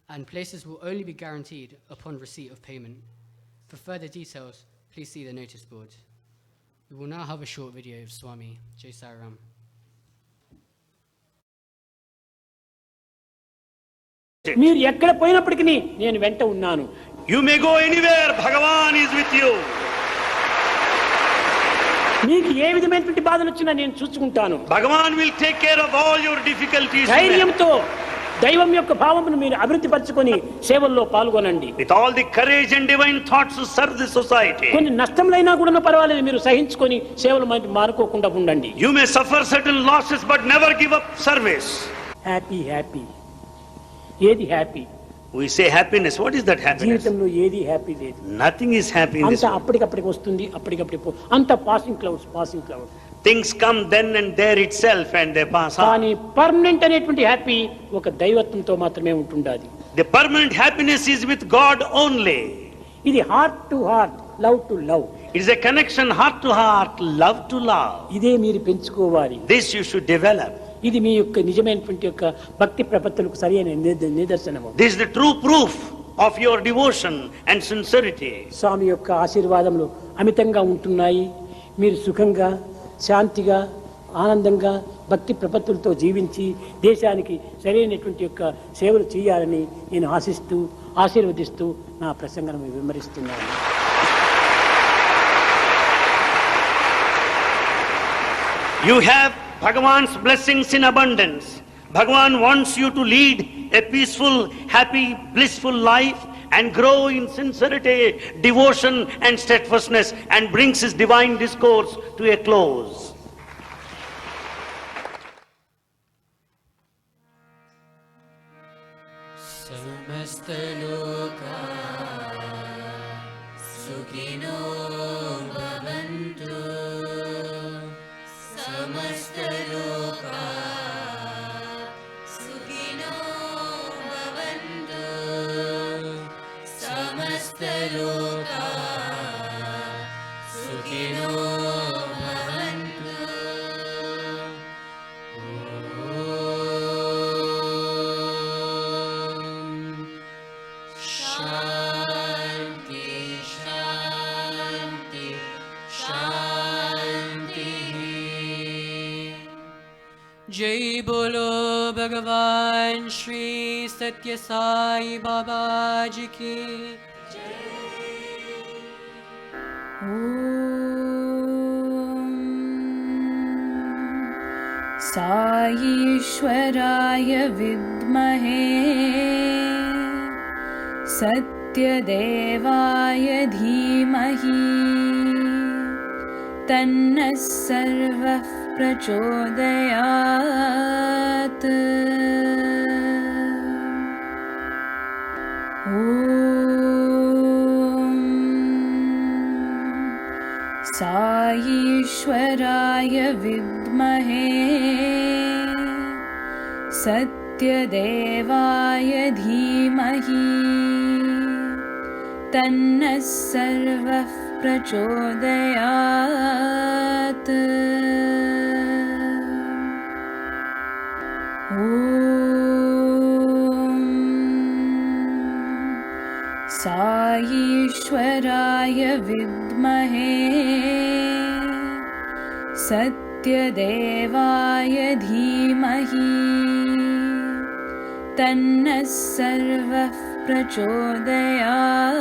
and places will only be guaranteed upon receipt of payment. For further details, please see the notice board. We will now have a short video of Swami Jai Sai Ram. మీరు ఎక్కడ పోయినప్పటికీ నేను వెంట ఉన్నాను. You may go anywhere, Bhagavan is with you. మీకు ఏ విధమైనటువంటి బాధలు వచ్చినా నేను చూసుకుంటాను. Bhagavan will take care of all your difficulties. ధైర్యంతో దైవం యొక్క భావమును మీరు అభివృద్ధి పరచుకొని సేవల్లో పాల్గొనండి. With all the courage and divine thoughts to serve the society. కొన్ని నష్టములైనా కూడా పర్వాలేదు, మీరు సహించుకొని సేవలు మానుకోకుండా ఉండండి. You may suffer certain losses but never give up service. Happy happy. ఏది happy? We say happiness. What is that happiness? జీవితంలో ఏది happy లేదు. Nothing is happy in this అంత world. అప్పటికప్పటికి వస్తుంది, అప్పటికప్పుడు అంత passing clouds, passing clouds. Things come then and there itself and they pass on. కానీ permanent అనేటువంటి హ్యాపీ ఒక దైవత్వంతో మాత్రమే ఉంటుండాలి. The permanent happiness is with God only. ఇది heart to heart, love to love. It is a connection heart to heart, love to love. ఇదే మీరు పెంచుకోవాలి. This you should develop. ఇది మీ యొక్క నిజమైనటువంటి యొక్క భక్తి ప్రపత్తులకు సరైన నిదర్శనము. This is the true proof of your devotion and sincerity. స్వామి యొక్క ఆశీర్వాదములు అమితంగా ఉంటున్నాయి. మీరు సుఖంగా, శాంతిగా, ఆనందంగా భక్తి ప్రపత్తులతో జీవించి దేశానికి సరైనటువంటి యొక్క సేవలు చేయాలని నేను ఆశిస్తూ, ఆశీర్వదిస్తూ నా ప్రసంగాన్ని విమరిస్తున్నాను. You have Bhagavan's blessings in abundance. Bhagavan wants you to lead a peaceful, happy, blissful life and grow in sincerity, devotion and steadfastness, and brings his divine discourse to a close. समस्तलोका सुखिनो भवन्तु समस्तलोका सुखिनो भवन्तु समस्तलोका सुखिनो भवन्तु शान्ति शान्ति शान्ति जय बोलो भगवान श्री सत्य साई बाबा जी की। साईश्वराय विद्महे सत्यदेवाय धीमहि तन्नः सर्वः प्रचोदयात्। साईश्वराय विद्महे सत्यदेवाय धीमहि तन्नः सर्वः प्रचोदयात्। साईश्वराय विद्महे सत्यदेवाय धीमहि तन्नः सर्वः प्रचोदयात्।